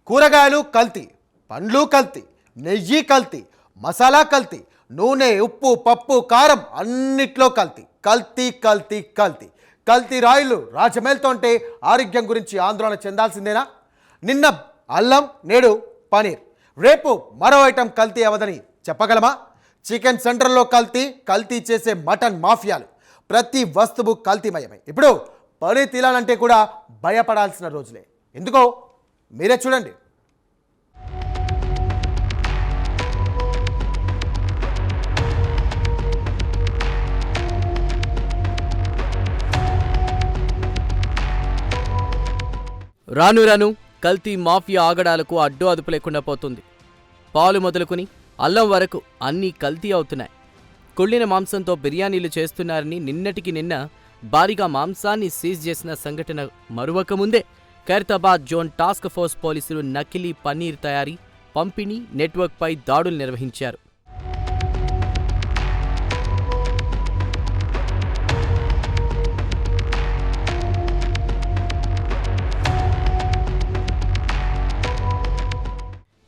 కూరగాయలు కల్తీ, పండ్లు కల్తీ, నెయ్యి కల్తీ, మసాలా కల్తీ, నూనె, ఉప్పు, పప్పు, కారం అన్నిట్లో కల్తీ కల్తీ కల్తీ కల్తీ కల్తీ రాయిలు రాజమేల్తోంటే ఆరోగ్యం గురించి ఆందోళన చెందాల్సిందేనా? నిన్న అల్లం, నేడు పనీర్, రేపు మరో ఐటెం కల్తీ అవదని చెప్పగలమా? చికెన్ సెంటర్లో కల్తీ, కల్తీ చేసే మటన్ మాఫియాలు, ప్రతి వస్తువు కల్తీమయమే. ఇప్పుడు పనీర్ తినాలంటే కూడా భయపడాల్సిన రోజులే. ఎందుకో మీరే చూడండి. రాను రాను కల్తీ మాఫియా ఆగడాలకు అడ్డు అదుపు లేకుండా పోతుంది. పాలు మొదలుకుని అల్లం వరకు అన్నీ కల్తీ అవుతున్నాయి. కుళ్ళిన మాంసంతో బిర్యానీలు చేస్తున్నారని నిన్నటికి నిన్న భారీగా మాంసాన్ని సీజ్ చేసిన సంఘటన మరువకముందే ఖైరతాబాద్ జోన్ టాస్క్ ఫోర్స్ పోలీసులు నకిలీ పన్నీర్ తయారీ, పంపిణీ నెట్వర్క్పై దాడులు నిర్వహించారు.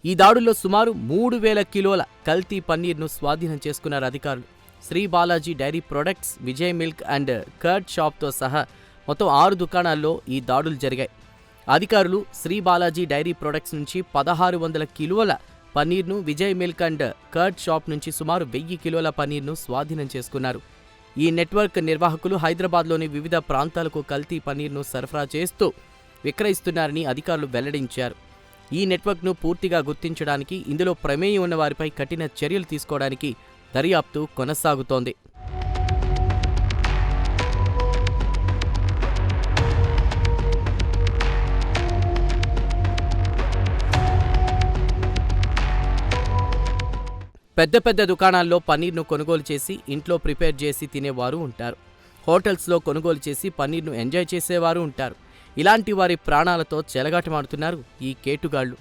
ఈ దాడుల్లో సుమారు 3000 కిలోల కల్తీ పన్నీర్ను స్వాధీనం చేసుకున్నారు అధికారులు. Shri Balaji dairy products, Vijay milk and curd షాప్తో సహా మొత్తం 6 దుకాణాల్లో ఈ దాడులు జరిగాయి. అధికారులు శ్రీ బాలాజీ డైరీ ప్రొడక్ట్స్ నుంచి 1600 కిలోల పన్నీర్ను, Vijay milk and curd shop నుంచి సుమారు 1000 కిలోల పన్నీర్ను స్వాధీనం చేసుకున్నారు. ఈ నెట్వర్క్ నిర్వాహకులు హైదరాబాద్లోని వివిధ ప్రాంతాలకు కల్తీ పన్నీర్ను సరఫరా చేస్తూ విక్రయిస్తున్నారని అధికారులు వెల్లడించారు. ఈ నెట్వర్క్ను పూర్తిగా గుర్తించడానికి, ఇందులో ప్రమేయం ఉన్న వారిపై కఠిన చర్యలు తీసుకోవడానికి దర్యాప్తు కొనసాగుతోంది. పెద్ద పెద్ద దుకాణాల్లో పన్నీర్ను కొనుగోలు చేసి ఇంట్లో ప్రిపేర్ చేసి తినేవారు ఉంటారు. హోటల్స్లో కొనుగోలు చేసి పన్నీర్ను ఎంజాయ్ చేసేవారు ఉంటారు. ఇలాంటి వారి ప్రాణాలతో చెలగాటమాడుతున్నారు ఈ కేటుగాళ్లు.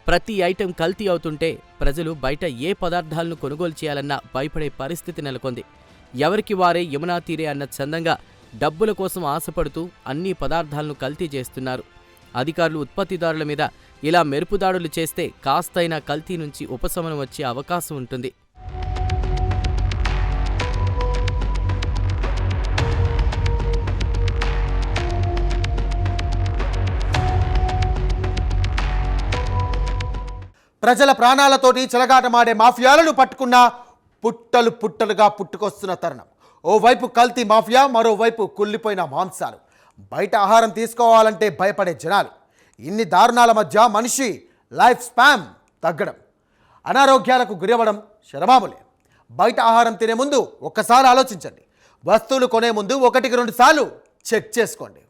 ప్రతి ఐటెం కల్తీ అవుతుంటే ప్రజలు బయట ఏ పదార్థాలను కొనుగోలు చేయాలన్నా భయపడే పరిస్థితి నెలకొంది. ఎవరికి వారే యమునా తీరే అన్న చందంగా డబ్బుల కోసం ఆశపడుతూ అన్ని పదార్థాలను కల్తీ చేస్తున్నారు. అధికారులు ఉత్పత్తిదారుల మీద ఇలా మెరుపుదాడులు చేస్తే కాస్తైనా కల్తీ నుంచి ఉపశమనం వచ్చే అవకాశం ఉంటుంది. ప్రజల ప్రాణాలతోటి చెలగాటమాడే మాఫియాలను పట్టుకున్న పుట్టలు పుట్టలుగా పుట్టుకొస్తున్న తరుణం. ఓవైపు కల్తీ మాఫియా, మరోవైపు కుళ్ళిపోయిన మాంసాలు. బయట ఆహారం తీసుకోవాలంటే భయపడే జనాలు. ఇన్ని దారుణాల మధ్య మనిషి లైఫ్ స్పాన్ తగ్గడం, అనారోగ్యాలకు గురవ్వడం శరమాములే. బయట ఆహారం తినే ముందు ఒక్కసారి ఆలోచించండి. వస్తువులు కొనే ముందు 1-2 సార్లు చెక్ చేసుకోండి.